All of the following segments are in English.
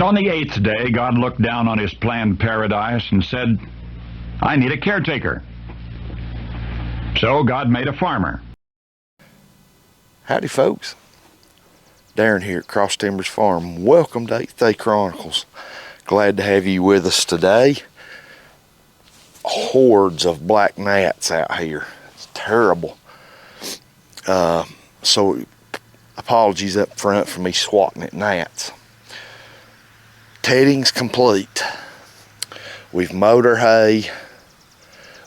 on the 8th day, God looked down on his planned paradise and said, I need a caretaker. So God made a farmer. Howdy folks, Darren here at Cross Timbers Farm. Welcome to 8th Day Chronicles. Glad to have you with us today. Hordes of black gnats out here. It's terrible. So apologies up front for me swatting at gnats. Tedding's complete. We've mowed our hay.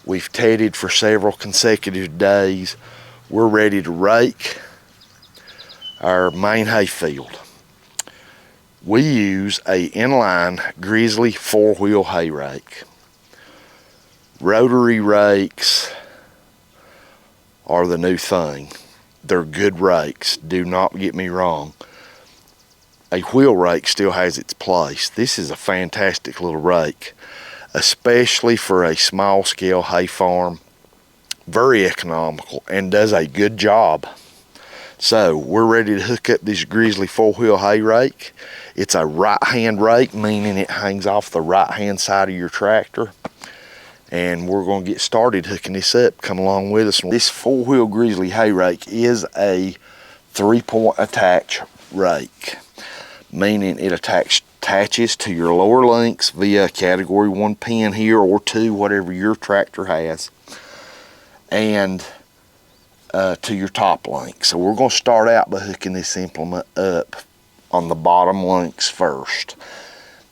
We've tedded for several consecutive days. We're ready to rake our main hay field. We use a Inline Grizzly 4-wheel hay rake. Rotary rakes are the new thing. They're good rakes, do not get me wrong. A wheel rake still has its place. This is a fantastic little rake, especially for a small scale hay farm. Very economical and does a good job. So we're ready to hook up this Grizzly 4-wheel hay rake. It's a right hand rake, meaning it hangs off the right hand side of your tractor. And we're going to get started hooking this up. Come along with us. This 4-wheel Grizzly hay rake is a 3-point attach rake, meaning it attaches to your lower links via category 1 pin here or 2, whatever your tractor has, and to your top link. So we're going to start out by hooking this implement up on the bottom links first.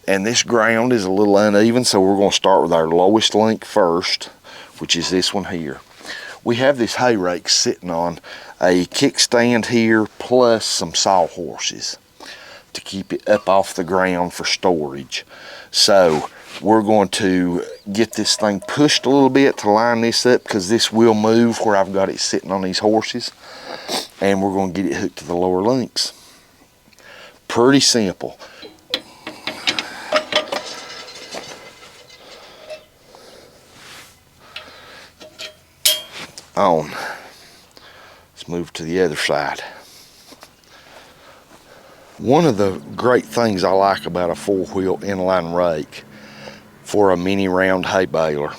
And this ground is a little uneven, so we're going to start with our lowest link first, which is this one here. We have this hay rake sitting on a kickstand here plus some sawhorses to keep it up off the ground for storage. So we're going to get this thing pushed a little bit to line this up, because this will move where I've got it sitting on these horses, and we're going to get it hooked to the lower links. Pretty simple. On. Let's move to the other side. One of the great things I like about a 4-wheel inline rake for a mini round hay baler,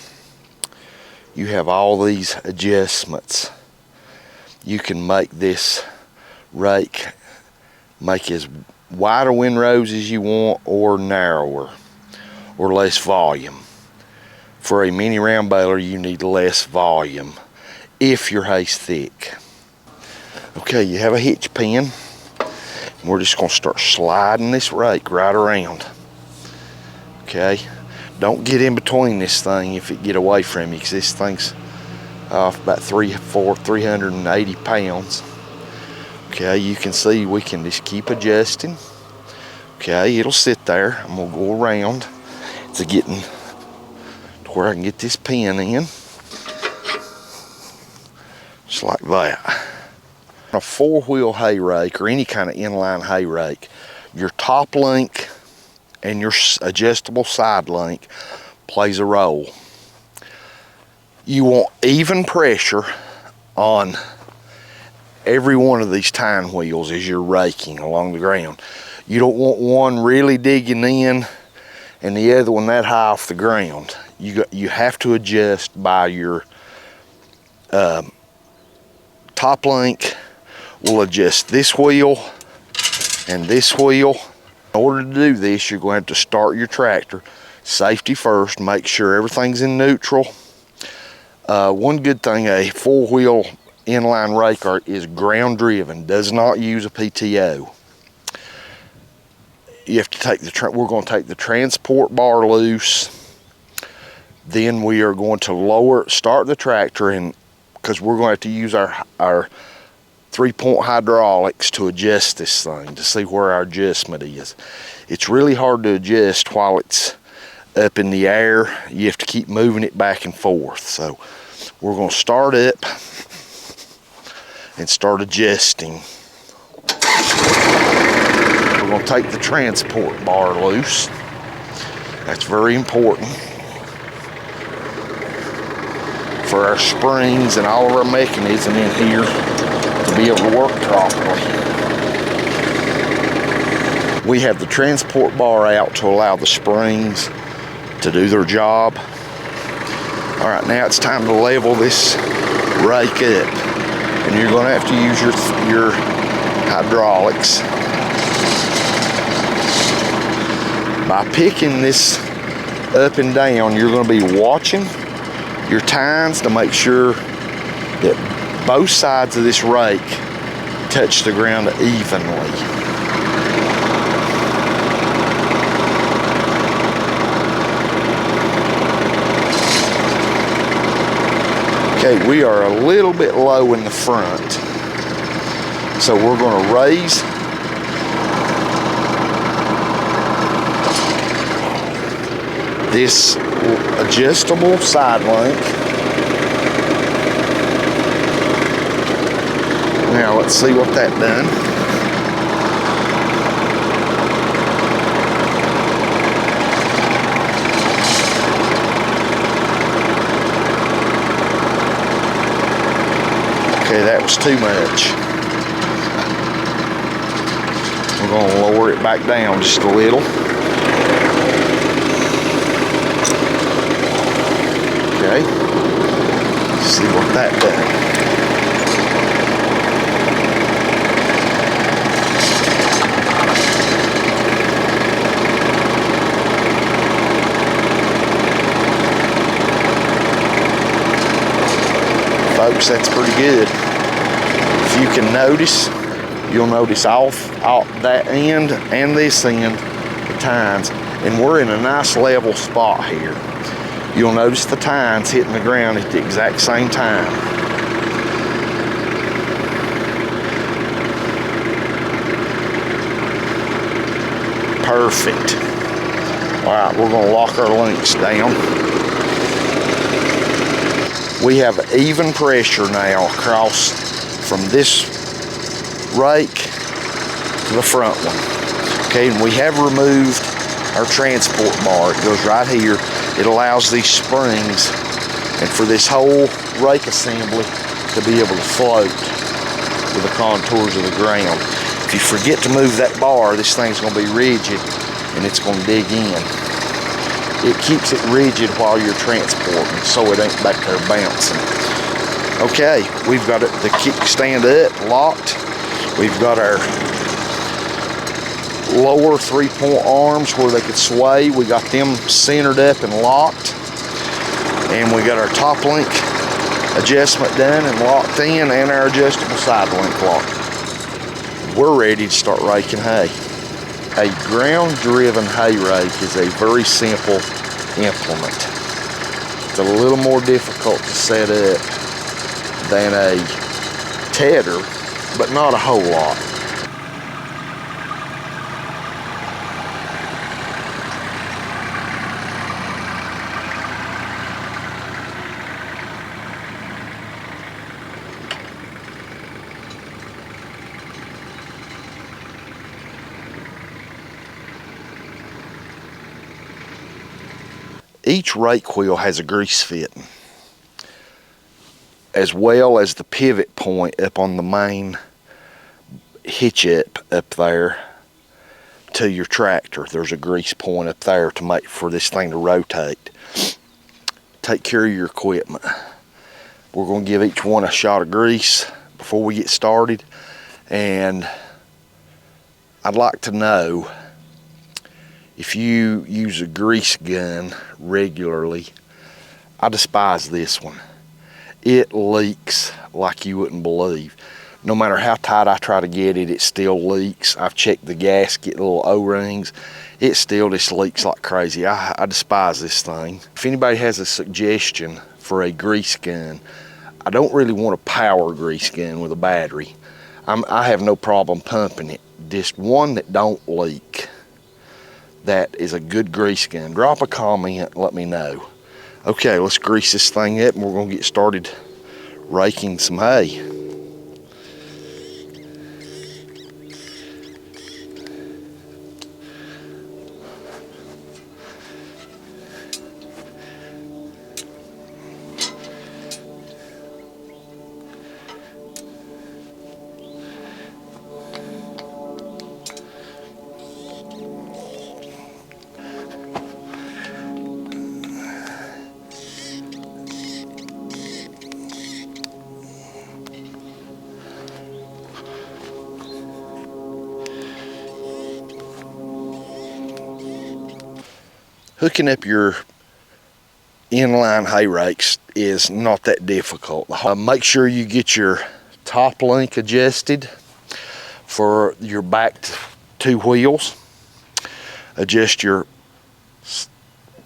you have all these adjustments. You can make this rake make as wide a windrows as you want, or narrower, or less volume. For a mini round baler, you need less volume if your hay's thick. Okay, you have a hitch pin. We're just going to start sliding this rake right around. Okay, don't get in between this thing if it get away from you, because this thing's about 380 pounds. Okay, you can see we can just keep adjusting. Okay, it'll sit there. I'm going to go around to getting to where I can get this pin in. Just like that. A 4-wheel hay rake or any kind of inline hay rake, your top link and your adjustable side link plays a role. You want even pressure on every one of these tine wheels as you're raking along the ground. You don't want one really digging in and the other one that high off the ground. You have to adjust by your top link. Will adjust this wheel and this wheel. In order to do this, you're going to have to start your tractor safety first, make sure everything's in neutral. One good thing, a 4-wheel inline rake is ground driven, does not use a PTO. You have to take we're going to take the transport bar loose. Then we are going to start the tractor, and because we're going to have to use our 3-point hydraulics to adjust this thing, to see where our adjustment is. It's really hard to adjust while it's up in the air. You have to keep moving it back and forth. So we're going to start up and start adjusting. We're going to take the transport bar loose. That's very important for our springs and all of our mechanism in here to be able to work properly. We have the transport bar out to allow the springs to do their job. All right, now it's time to level this rake up. And you're gonna have to use your hydraulics. By picking this up and down, you're gonna be watching your tines to make sure that both sides of this rake touch the ground evenly. Okay, we are a little bit low in the front, so we're going to raise this adjustable side link. Now let's see what that done. Okay, that was too much. We're going to lower it back down just a little. Okay, let's see what that does. Folks, that's pretty good. If you can notice, you'll notice off that end and this end, the tines, and we're in a nice level spot here. You'll notice the tines hitting the ground at the exact same time. Perfect. All right, we're gonna lock our links down. We have even pressure now across from this rake to the front one. Okay, and we have removed our transport bar. It goes right here. It allows these springs and for this whole rake assembly to be able to float with the contours of the ground. If you forget to move that bar, this thing's gonna be rigid and it's gonna dig in. It keeps it rigid while you're transporting so it ain't back there bouncing. Okay, we've got it, the kickstand up, locked. We've got our lower 3-point arms where they could sway. We got them centered up and locked. And we got our top link adjustment done and locked in, and our adjustable side link locked. We're ready to start raking hay. A ground-driven hay rake is a very simple implement. It's a little more difficult to set up than a tedder, but not a whole lot. Each rake wheel has a grease fitting, as well as the pivot point up on the main hitch up there to your tractor. There's a grease point up there to make for this thing to rotate. Take care of your equipment. We're going to give each one a shot of grease before we get started, and I'd like to know if you use a grease gun regularly. I despise this one. It leaks like you wouldn't believe. No matter how tight I try to get it, it still leaks. I've checked the gasket, little O-rings. It still just leaks like crazy. I despise this thing. If anybody has a suggestion for a grease gun, I don't really want a power grease gun with a battery. I have no problem pumping it. Just one that don't leak. That is a good grease gun. Drop a comment, let me know. Okay, let's grease this thing up and we're gonna get started raking some hay. hooking up your inline hay rakes is not that difficult. Make sure you get your top link adjusted for your back two wheels. Adjust your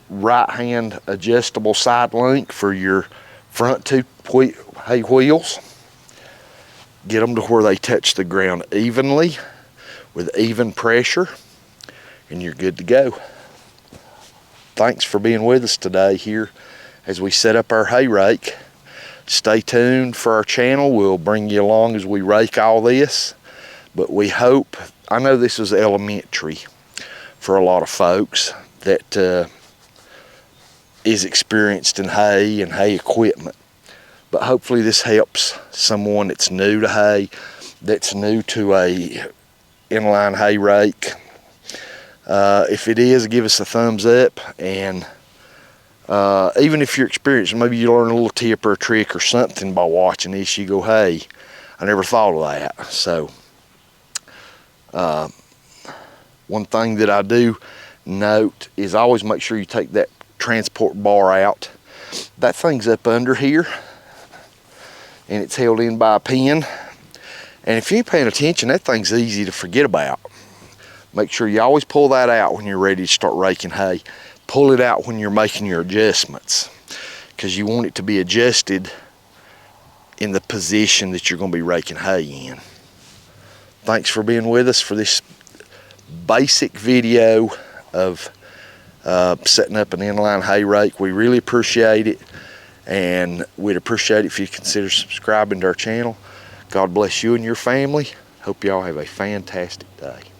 right hand adjustable side link for your front two hay wheels. Get them to where they touch the ground evenly with even pressure, and you're good to go. Thanks for being with us today here as we set up our hay rake. Stay tuned for our channel. We'll bring you along as we rake all this. But we hope, I know this is elementary for a lot of folks that is experienced in hay and hay equipment. But hopefully this helps someone that's new to hay, that's new to a inline hay rake. If it is, give us a thumbs up, and even if you're experienced, maybe you learn a little tip or a trick or something by watching this, you go, hey, I never thought of that. So one thing that I do note is always make sure you take that transport bar out. That thing's up under here, and it's held in by a pin. And if you ain't paying attention, that thing's easy to forget about. Make sure you always pull that out when you're ready to start raking hay. Pull it out when you're making your adjustments, because you want it to be adjusted in the position that you're going to be raking hay in. Thanks for being with us for this basic video of setting up an inline hay rake. We really appreciate it, and we'd appreciate it if you consider subscribing to our channel. God bless you and your family. Hope y'all have a fantastic day.